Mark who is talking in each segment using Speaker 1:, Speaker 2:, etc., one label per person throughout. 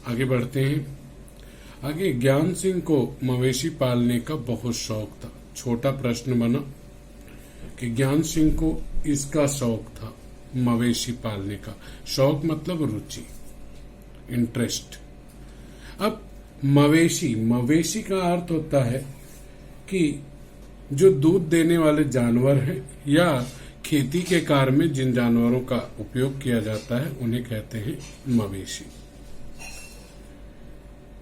Speaker 1: आगे बढ़ते हैं। आगे ज्ञान सिंह को मवेशी पालने का बहुत शौक था। छोटा प्रश्न बना कि ज्ञान सिंह को इसका शौक था, मवेशी पालने का। शौक मतलब रुचि, इंटरेस्ट। अब मवेशी का अर्थ होता है कि जो दूध देने वाले जानवर हैं या खेती के कार्य में जिन जानवरों का उपयोग किया जाता है उन्हें कहते हैं मवेशी।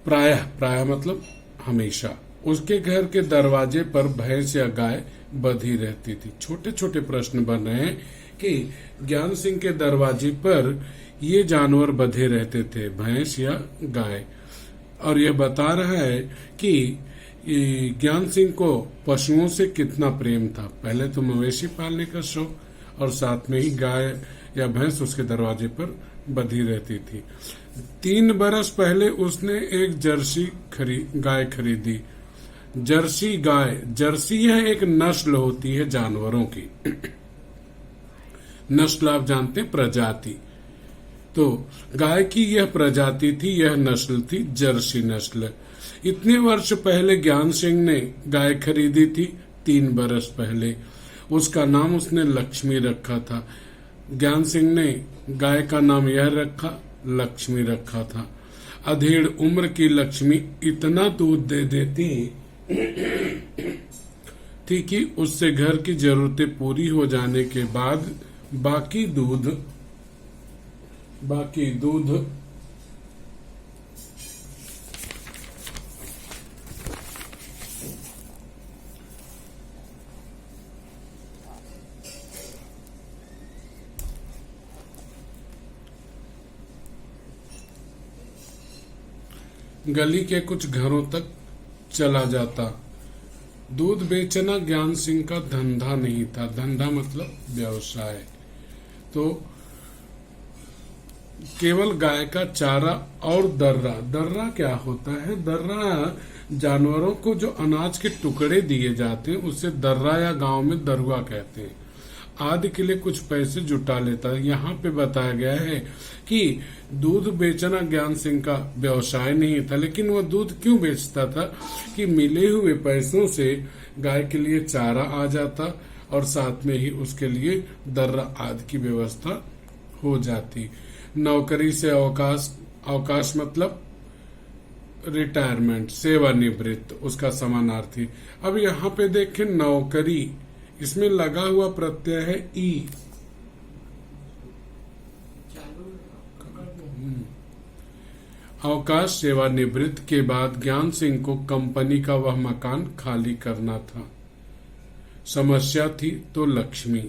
Speaker 1: प्रायः मतलब हमेशा उसके घर के दरवाजे पर भैंस या गाय बंधी रहती थी। छोटे छोटे प्रश्न बन रहे हैं कि ज्ञान सिंह के दरवाजे पर ये जानवर बंधे रहते थे, भैंस या गाय, और यह बता रहा है कि ज्ञान सिंह को पशुओं से कितना प्रेम था। पहले तो मवेशी पालने का शौक और साथ में ही गाय या भैंस उसके दरवाजे पर बंधी रहती थी। 3 बरस पहले उसने एक जर्सी गाय खरीदी। जर्सी यह एक नस्ल होती है जानवरों की। नस्ल आप जानते हैं, प्रजाति। तो गाय की यह प्रजाति थी, यह नस्ल थी जर्सी नस्ल। इतने वर्ष पहले ज्ञान सिंह ने गाय खरीदी थी, 3 बरस पहले। उसका नाम उसने लक्ष्मी रखा था। ज्ञान सिंह ने गाय का नाम यह रखा, लक्ष्मी रखा था। अधेड़ उम्र की लक्ष्मी इतना दूध दे देती थी कि उससे घर की जरूरतें पूरी हो जाने के बाद बाकी दूध गली के कुछ घरों तक चला जाता। दूध बेचना ज्ञान सिंह का धंधा नहीं था। धंधा मतलब व्यवसाय। तो केवल गाय का चारा और दर्रा क्या होता है? दर्रा जानवरों को जो अनाज के टुकड़े दिए जाते हैं उसे दर्रा या गांव में दरुआ कहते हैं। आदि के लिए कुछ पैसे जुटा लेता है। यहाँ पे बताया गया है कि दूध बेचना ज्ञान सिंह का व्यवसाय नहीं था, लेकिन वह दूध क्यों बेचता था कि मिले हुए पैसों से गाय के लिए चारा आ जाता और साथ में ही उसके लिए दर्रा आदि की व्यवस्था हो जाती। नौकरी से अवकाश मतलब रिटायरमेंट, सेवानिवृत्त, उसका समानार्थी। अब यहाँ पे देखें नौकरी, इसमें लगा हुआ प्रत्यय है ई। अवकाश सेवानिवृत्त के बाद ज्ञान सिंह को कंपनी का वह मकान खाली करना था। समस्या थी तो लक्ष्मी।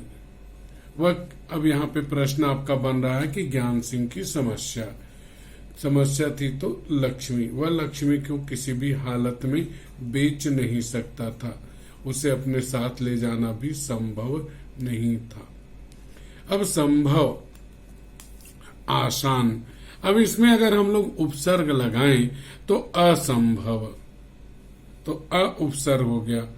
Speaker 1: वह अब यहाँ पे प्रश्न आपका बन रहा है कि ज्ञान सिंह की समस्या थी तो लक्ष्मी। वह लक्ष्मी को किसी भी हालत में बेच नहीं सकता था। उसे अपने साथ ले जाना भी संभव नहीं था। अब संभव, आसान। अब इसमें अगर हम लोग उपसर्ग लगाएं तो असंभव, तो अ उपसर्ग हो गया,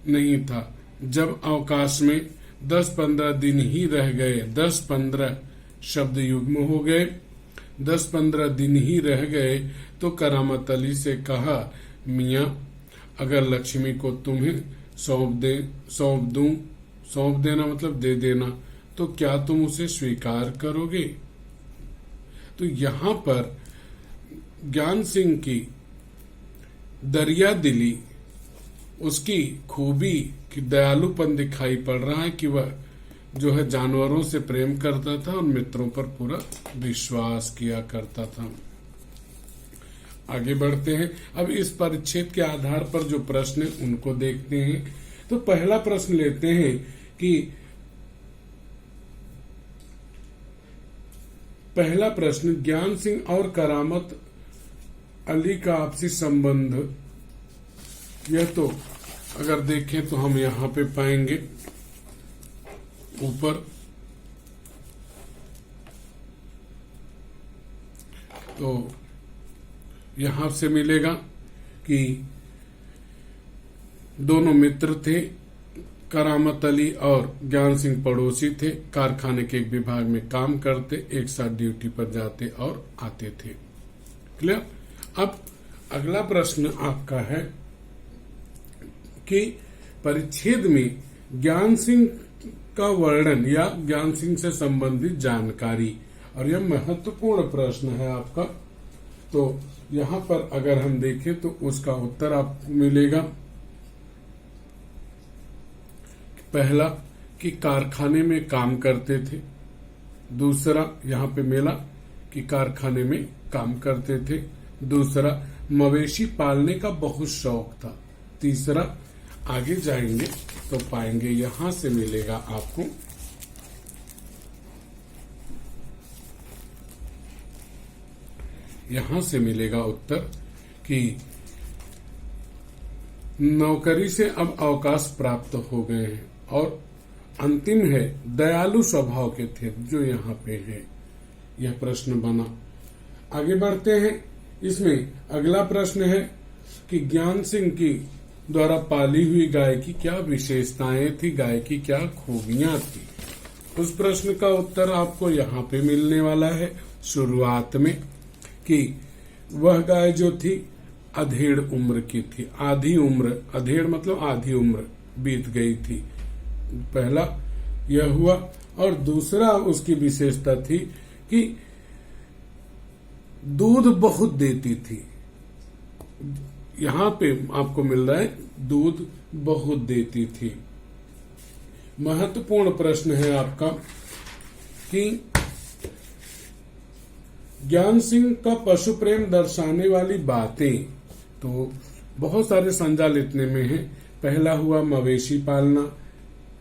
Speaker 1: नहीं था। जब अवकाश में 10-15 दिन ही रह गए, 10-15 शब्द युग्म हो गए, 10-15 दिन ही रह गए तो करामत अली से कहा, मियां अगर लक्ष्मी को तुम्हें सौंप देना मतलब दे देना, तो क्या तुम उसे स्वीकार करोगे? तो यहाँ पर ज्ञान सिंह की दरिया दिली, उसकी खूबी कि दयालुपन दिखाई पड़ रहा है कि वह जो है जानवरों से प्रेम करता था और मित्रों पर पूरा विश्वास किया करता था। आगे बढ़ते हैं। अब इस परिच्छेद के आधार पर जो प्रश्न है उनको देखते हैं। तो पहला प्रश्न लेते हैं कि पहला प्रश्न, ज्ञान सिंह और करामत अली का आपसी संबंध। यह तो अगर देखें तो हम यहाँ पे पाएंगे ऊपर, तो यहां से मिलेगा कि दोनों मित्र थे। करामत अली और ज्ञान सिंह पड़ोसी थे, कारखाने के एक विभाग में काम करते, एक साथ ड्यूटी पर जाते और आते थे। क्लियर। अब अगला प्रश्न आपका है कि परिच्छेद में ज्ञान सिंह का वर्णन या ज्ञान सिंह से संबंधित जानकारी, और यह महत्वपूर्ण प्रश्न है आपका। तो यहां पर अगर हम देखें तो उसका उत्तर आपको मिलेगा। पहला कि कारखाने में काम करते थे, दूसरा यहां पे मिला कि कारखाने में काम करते थे, दूसरा मवेशी पालने का बहुत शौक था, तीसरा आगे जाएंगे तो पाएंगे यहां से मिलेगा आपको यहां से मिलेगा उत्तर कि नौकरी से अब अवकाश प्राप्त हो गए हैं, और अंतिम है दयालु स्वभाव के थे, जो यहाँ पे है। यह प्रश्न बना। आगे बढ़ते हैं। इसमें अगला प्रश्न है कि ज्ञान सिंह की द्वारा पाली हुई गाय की क्या विशेषताएं थी, गाय की क्या खूबियां थी। उस प्रश्न का उत्तर आपको यहाँ पे मिलने वाला है शुरुआत में, कि वह गाय जो थी अधेड़ उम्र की थी, आधी उम्र, अधेड़ मतलब आधी उम्र बीत गई थी, पहला यह हुआ। और दूसरा उसकी विशेषता थी कि दूध बहुत देती थी। यहां पे आपको मिल रहा है दूध बहुत देती थी। महत्वपूर्ण प्रश्न है आपका कि ज्ञान सिंह का पशु प्रेम दर्शाने वाली बातें, तो बहुत सारे संज्ञा लिखने में है। पहला हुआ मवेशी पालना,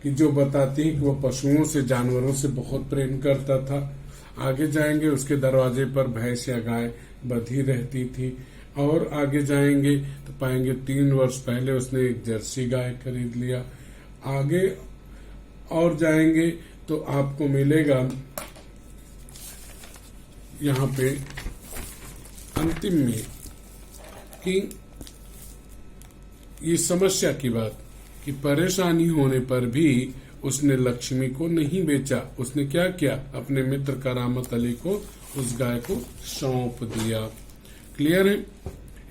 Speaker 1: कि जो बताती है कि वो पशुओं से, जानवरों से बहुत प्रेम करता था। आगे जाएंगे उसके दरवाजे पर भैंस या गाय बंधी रहती थी, और आगे जाएंगे तो पाएंगे 3 वर्ष पहले उसने एक जर्सी गाय खरीद लिया। आगे और जाएंगे तो आपको मिलेगा यहाँ पे अंतिम में कि ये समस्या की बात, कि परेशानी होने पर भी उसने लक्ष्मी को नहीं बेचा। उसने क्या किया, अपने मित्र करामत अली को उस गाय को सौंप दिया। क्लियर है।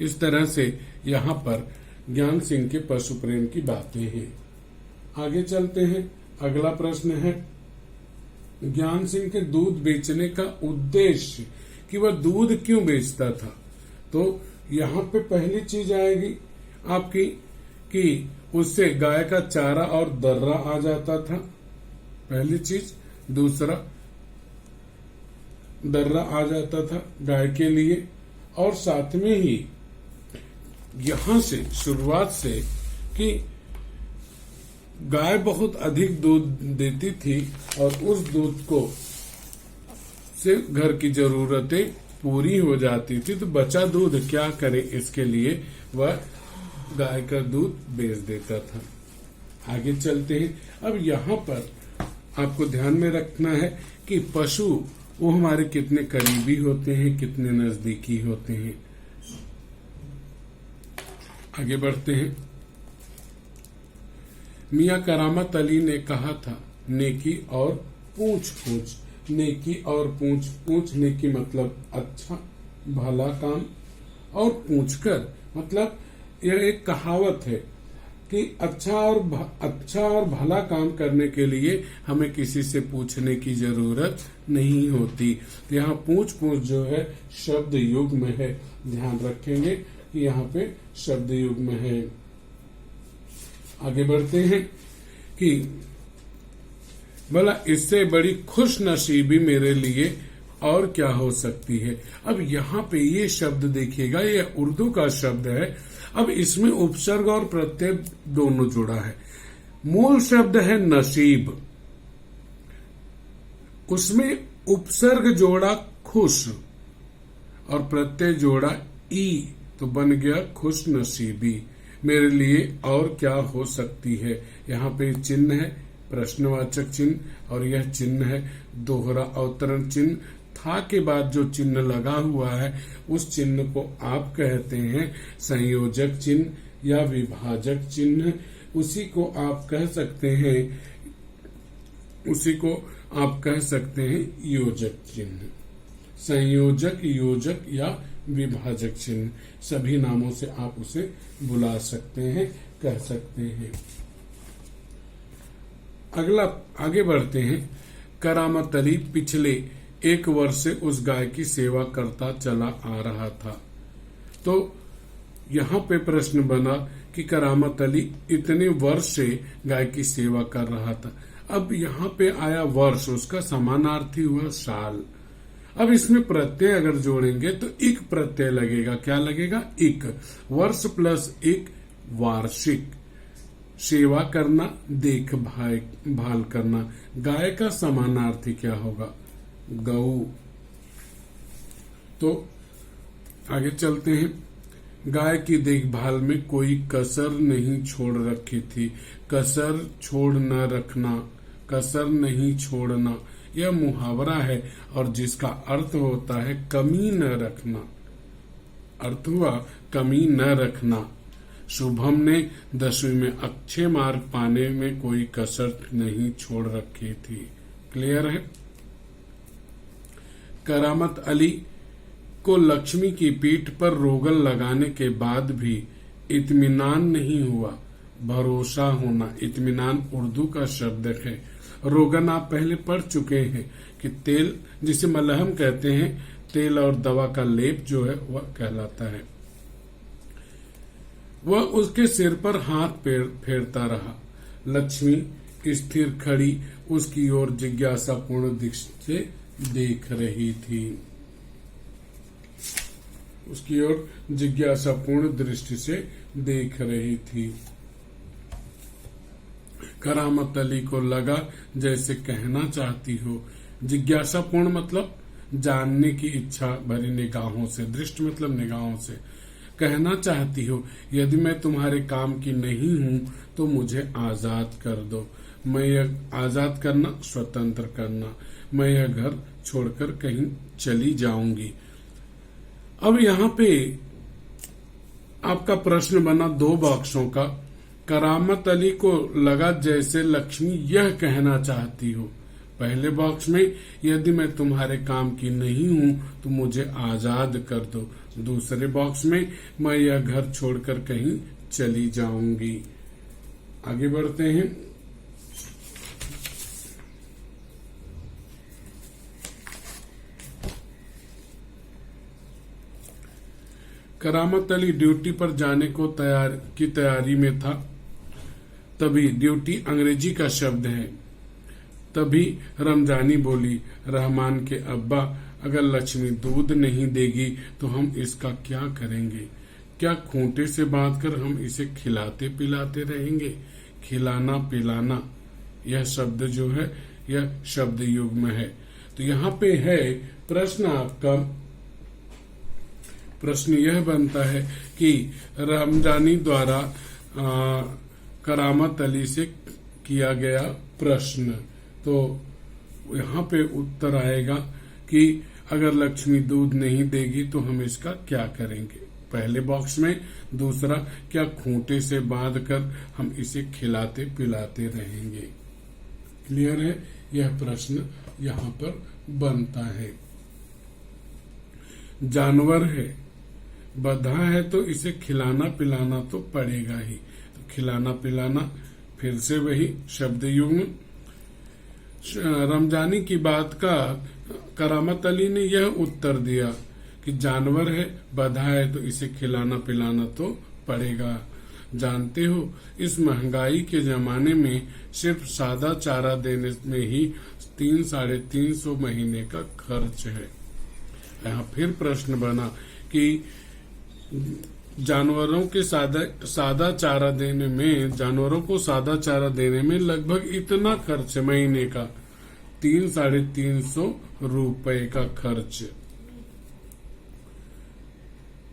Speaker 1: इस तरह से यहाँ पर ज्ञान सिंह के पशु प्रेम की बातें हैं। आगे चलते हैं। अगला प्रश्न है ज्ञान सिंह के दूध बेचने का उद्देश्य, कि वह दूध क्यों बेचता था। तो यहाँ पे पहली चीज आएगी आपकी कि उससे गाय का चारा और दर्रा आ जाता था, पहली चीज। दूसरा, दर्रा आ जाता था गाय के लिए, और साथ में ही यहां से शुरुआत से कि गाय बहुत अधिक दूध देती थी, और उस दूध को से घर की जरूरतें पूरी हो जाती थी। तो बचा दूध क्या करे, इसके लिए वह गाय का दूध बेच देता था। आगे चलते हैं। अब यहाँ पर आपको ध्यान में रखना है कि पशु वो हमारे कितने करीबी होते हैं, कितने नजदीकी होते हैं। आगे बढ़ते हैं। मियां करामत अली ने कहा था, नेकी और पूछ पूछ। नेकी और पूछ पूछ, नेकी मतलब अच्छा भला काम, और पूछकर मतलब यह एक कहावत है कि अच्छा और भला काम करने के लिए हमें किसी से पूछने की जरूरत नहीं होती। तो यहाँ पूछ पूछ जो है शब्द युग्म है, ध्यान रखेंगे कि यहाँ पे शब्द युग्म है। आगे बढ़ते हैं कि भला इससे बड़ी खुश नसीबी मेरे लिए और क्या हो सकती है। अब यहाँ पे ये शब्द देखिएगा, ये उर्दू का शब्द है। अब इसमें उपसर्ग और प्रत्यय दोनों जुड़ा है। मूल शब्द है नसीब, उसमें उपसर्ग जोड़ा खुश और प्रत्यय जोड़ा ई, तो बन गया खुश नसीबी मेरे लिए और क्या हो सकती है। यहाँ पे चिन्ह है प्रश्नवाचक चिन्ह, और यह चिन्ह है दोहरा अवतरण चिन्ह। था के बाद जो चिन्ह लगा हुआ है उस चिन्ह को आप कहते हैं संयोजक चिन्ह या विभाजक चिन्ह। उसी को आप कह सकते हैं योजक चिन्ह। संयोजक, योजक या विभाजक चिन्ह, सभी नामों से आप उसे बुला सकते हैं, कह सकते हैं। अगला आगे बढ़ते हैं। करामत अली पिछले 1 वर्ष से उस गाय की सेवा करता चला आ रहा था। तो यहाँ पे प्रश्न बना कि करामत अली इतने वर्ष से गाय की सेवा कर रहा था। अब यहाँ पे आया वर्ष, उसका समानार्थी हुआ साल। अब इसमें प्रत्यय अगर जोड़ेंगे तो इक प्रत्यय लगेगा। क्या लगेगा? इक। वर्ष प्लस इक, वार्षिक। सेवा करना, देखभाल करना। गाय का समानार्थी क्या होगा? गऊ। तो आगे चलते हैं। गाय की देखभाल में कोई कसर नहीं छोड़ रखी थी। कसर छोड़ न रखना, कसर नहीं छोड़ना, यह मुहावरा है और जिसका अर्थ होता है कमी न रखना। अर्थ हुआ कमी न रखना। शुभम ने 10वीं में अच्छे मार्क पाने में कोई कसर नहीं छोड़ रखी थी। क्लियर है? करामत अली को लक्ष्मी की पीठ पर रोगन लगाने के बाद भी इत्मीनान नहीं हुआ। भरोसा होना, इत्मीनान उर्दू का शब्द है। रोगन आप पहले पढ़ चुके हैं कि तेल, जिसे मलहम कहते हैं, तेल और दवा का लेप जो है वह कहलाता है। वह उसके सिर पर हाथ फेरता रहा। लक्ष्मी स्थिर खड़ी उसकी ओर जिज्ञासापूर्ण दृष्टि से देख रही थी। उसकी ओर जिज्ञासापूर्ण दृष्टि से देख रही थी। करामत अली को लगा जैसे कहना चाहती हो। जिज्ञासापूर्ण मतलब जानने की इच्छा भरी निगाहों से, दृष्टि मतलब निगाहों से। कहना चाहती हो, यदि मैं तुम्हारे काम की नहीं हूं तो मुझे आजाद कर दो। मैं यह आजाद करना, स्वतंत्र करना। मैं यह घर छोड़कर कहीं चली जाऊंगी। अब यहाँ पे आपका प्रश्न बना 2 बॉक्सों का। करामत अली को लगा जैसे लक्ष्मी यह कहना चाहती हो। पहले बॉक्स में यदि मैं तुम्हारे काम की नहीं हूं तो मुझे आजाद कर दो। दूसरे बॉक्स में मैं यह घर छोड़कर कहीं चली जाऊंगी। आगे बढ़ते हैं। करामत अली ड्यूटी पर जाने को तैयारी में था। तभी, ड्यूटी अंग्रेजी का शब्द है, तभी रमजानी बोली, रहमान के अब्बा, अगर लक्ष्मी दूध नहीं देगी तो हम इसका क्या करेंगे? क्या खूंटे से बांधकर हम इसे खिलाते पिलाते रहेंगे? खिलाना पिलाना यह शब्द जो है यह शब्द युग में है। तो यहाँ पे है प्रश्न आपका। प्रश्न यह बनता है कि रमजानी द्वारा करामत अली से किया गया प्रश्न। तो यहाँ पे उत्तर आएगा कि अगर लक्ष्मी दूध नहीं देगी तो हम इसका क्या करेंगे? पहले बॉक्स में। दूसरा, क्या खूंटे से बांधकर हम इसे खिलाते पिलाते रहेंगे? क्लियर है? यह प्रश्न यहाँ पर बनता है। जानवर है, बंधा है, तो इसे खिलाना पिलाना तो पड़ेगा ही। तो खिलाना पिलाना फिर से वही शब्द युग्म। रमजानी की बात का करामत अली ने यह उत्तर दिया कि जानवर है, बंधा है, तो इसे खिलाना पिलाना तो पड़ेगा। जानते हो, इस महंगाई के जमाने में सिर्फ सादा चारा देने में ही 300-350 महीने का खर्च है। यहाँ फिर प्रश्न बना कि जानवरों को सादा चारा देने में लगभग इतना खर्च, महीने का 300-350 रुपए का खर्च।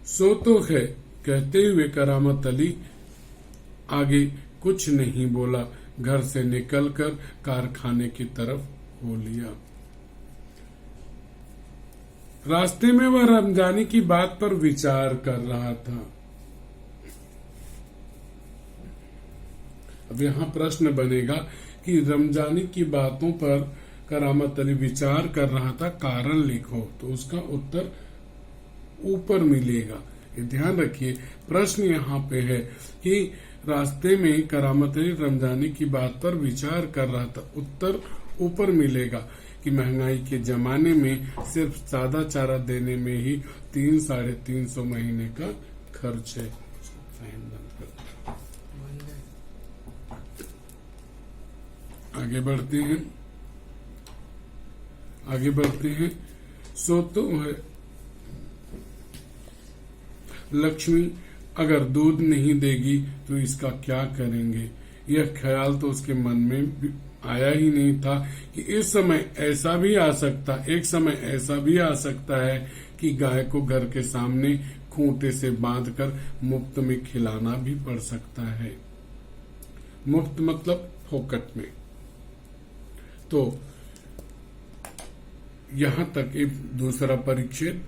Speaker 1: सो तो है, कहते हुए करामत अली आगे कुछ नहीं बोला, घर से निकलकर कारखाने की तरफ हो लिया। रास्ते में वह रमजानी की बात पर विचार कर रहा था। अब यहाँ प्रश्न बनेगा कि रमजानी की बातों पर करामत अली विचार कर रहा था, कारण लिखो। तो उसका उत्तर ऊपर मिलेगा। ये ध्यान रखिए, प्रश्न यहाँ पे है कि रास्ते में करामत अली रमजानी की बात पर विचार कर रहा था, उत्तर ऊपर मिलेगा कि महंगाई के जमाने में सिर्फ सादा चारा देने में ही 300-350 महीने का खर्च है। आगे बढ़ते हैं। सो तो है लक्ष्मी अगर दूध नहीं देगी तो इसका क्या करेंगे। यह ख्याल तो उसके मन में भी आया ही नहीं था कि एक समय ऐसा भी आ सकता है कि गाय को घर के सामने खूंटे से बांधकर मुफ्त में खिलाना भी पड़ सकता है। मुफ्त मतलब फोकट में। तो यहाँ तक एक दूसरा परिच्छेद